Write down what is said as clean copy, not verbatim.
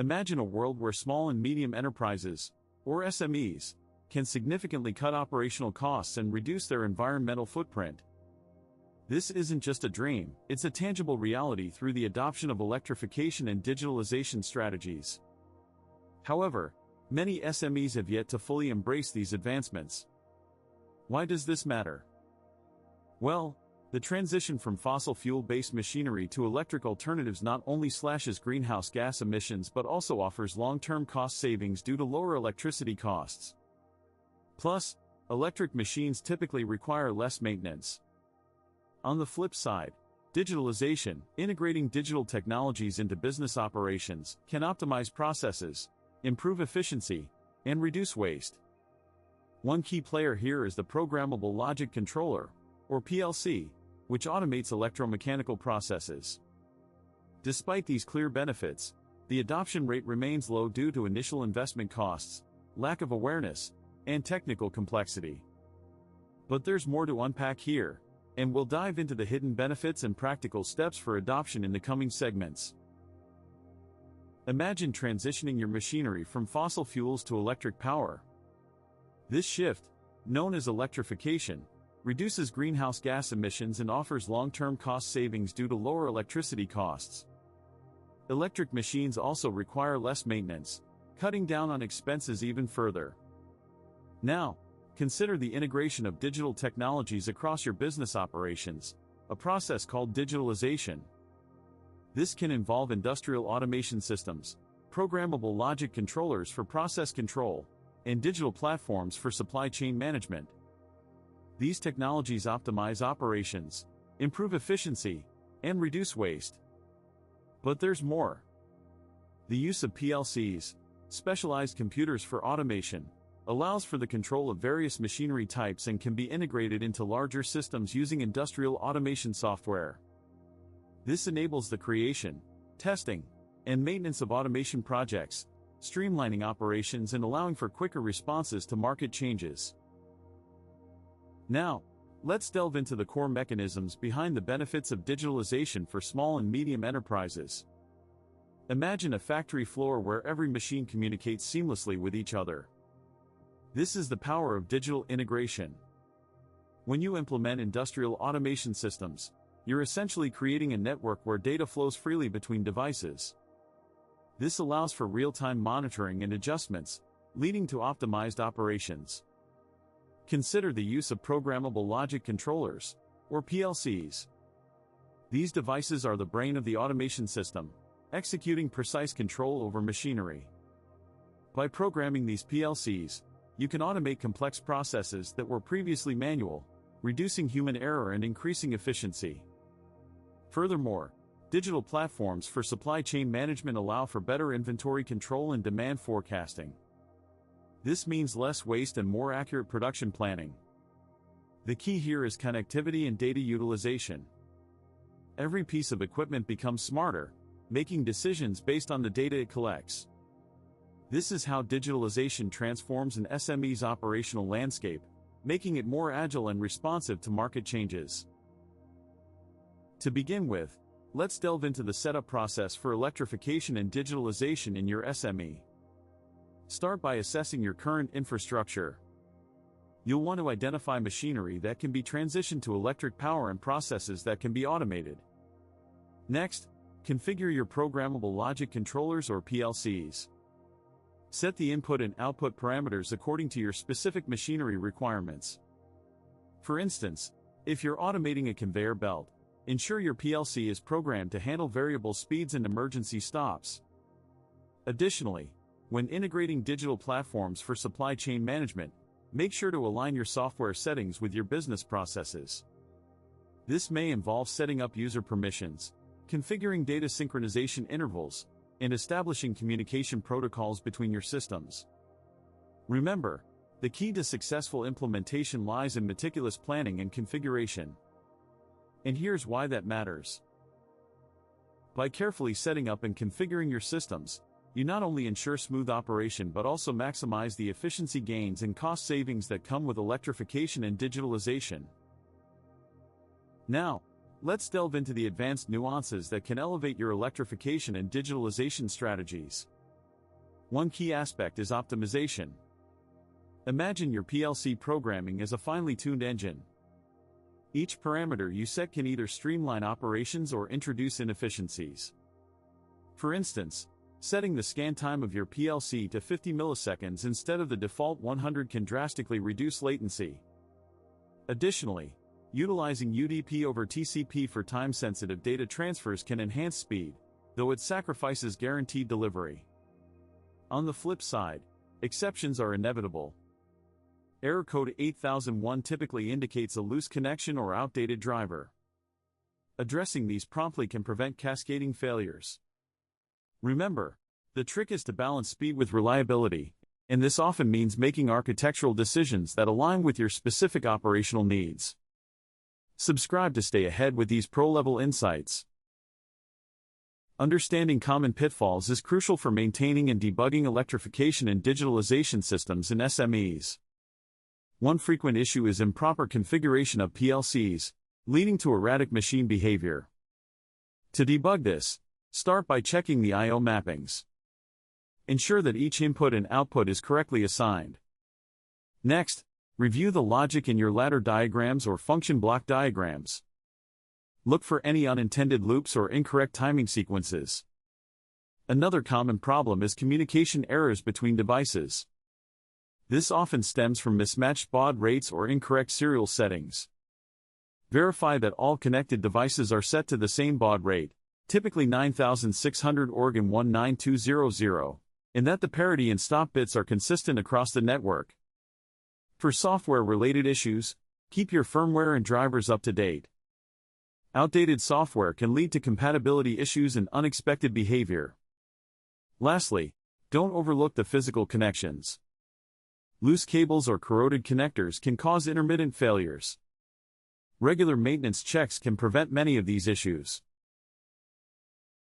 Imagine a world where small and medium enterprises, or SMEs, can significantly cut operational costs and reduce their environmental footprint. This isn't just a dream, it's a tangible reality through the adoption of electrification and digitalization strategies. However, many SMEs have yet to fully embrace these advancements. Why does this matter? Well, the transition from fossil fuel-based machinery to electric alternatives not only slashes greenhouse gas emissions but also offers long-term cost savings due to lower electricity costs. Plus, electric machines typically require less maintenance. On the flip side, digitalization, integrating digital technologies into business operations, can optimize processes, improve efficiency, and reduce waste. One key player here is the Programmable Logic Controller, or PLC, which automates electromechanical processes. Despite these clear benefits, the adoption rate remains low due to initial investment costs, lack of awareness, and technical complexity. But there's more to unpack here, and we'll dive into the hidden benefits and practical steps for adoption in the coming segments. Imagine transitioning your machinery from fossil fuels to electric power. This shift, known as electrification, reduces greenhouse gas emissions and offers long-term cost savings due to lower electricity costs. Electric machines also require less maintenance, cutting down on expenses even further. Now, consider the integration of digital technologies across your business operations, a process called digitalization. This can involve industrial automation systems, programmable logic controllers for process control, and digital platforms for supply chain management. These technologies optimize operations, improve efficiency, and reduce waste. But there's more. The use of PLCs, specialized computers for automation, allows for the control of various machinery types and can be integrated into larger systems using industrial automation software. This enables the creation, testing, and maintenance of automation projects, streamlining operations and allowing for quicker responses to market changes. Now, let's delve into the core mechanisms behind the benefits of digitalization for small and medium enterprises. Imagine a factory floor where every machine communicates seamlessly with each other. This is the power of digital integration. When you implement industrial automation systems, you're essentially creating a network where data flows freely between devices. This allows for real-time monitoring and adjustments, leading to optimized operations. Consider the use of programmable logic controllers, or PLCs. These devices are the brain of the automation system, executing precise control over machinery. By programming these PLCs, you can automate complex processes that were previously manual, reducing human error and increasing efficiency. Furthermore, digital platforms for supply chain management allow for better inventory control and demand forecasting. This means less waste and more accurate production planning. The key here is connectivity and data utilization. Every piece of equipment becomes smarter, making decisions based on the data it collects. This is how digitalization transforms an SME's operational landscape, making it more agile and responsive to market changes. To begin with, let's delve into the setup process for electrification and digitalization in your SME. Start by assessing your current infrastructure. You'll want to identify machinery that can be transitioned to electric power and processes that can be automated. Next, configure your programmable logic controllers or PLCs. Set the input and output parameters according to your specific machinery requirements. For instance, if you're automating a conveyor belt, ensure your PLC is programmed to handle variable speeds and emergency stops. Additionally, when integrating digital platforms for supply chain management, make sure to align your software settings with your business processes. This may involve setting up user permissions, configuring data synchronization intervals, and establishing communication protocols between your systems. Remember, the key to successful implementation lies in meticulous planning and configuration. And here's why that matters. By carefully setting up and configuring your systems, you not only ensure smooth operation but also maximize the efficiency gains and cost savings that come with electrification and digitalization. Now, let's delve into the advanced nuances that can elevate your electrification and digitalization strategies. One key aspect is optimization. Imagine your PLC programming as a finely tuned engine. Each parameter you set can either streamline operations or introduce inefficiencies. For instance, setting the scan time of your PLC to 50 milliseconds instead of the default 100 can drastically reduce latency. Additionally, utilizing UDP over TCP for time-sensitive data transfers can enhance speed, though it sacrifices guaranteed delivery. On the flip side, exceptions are inevitable. Error code 8001 typically indicates a loose connection or outdated driver. Addressing these promptly can prevent cascading failures. Remember, the trick is to balance speed with reliability, and this often means making architectural decisions that align with your specific operational needs. Subscribe to stay ahead with these pro-level insights. Understanding common pitfalls is crucial for maintaining and debugging electrification and digitalization systems in SMEs. One frequent issue is improper configuration of PLCs, leading to erratic machine behavior. To debug this, start by checking the I/O mappings. Ensure that each input and output is correctly assigned. Next, review the logic in your ladder diagrams or function block diagrams. Look for any unintended loops or incorrect timing sequences. Another common problem is communication errors between devices. This often stems from mismatched baud rates or incorrect serial settings. Verify that all connected devices are set to the same baud rate, typically 9600 Oregon 19200, and that the parity and stop bits are consistent across the network. For software-related issues, keep your firmware and drivers up to date. Outdated software can lead to compatibility issues and unexpected behavior. Lastly, don't overlook the physical connections. Loose cables or corroded connectors can cause intermittent failures. Regular maintenance checks can prevent many of these issues.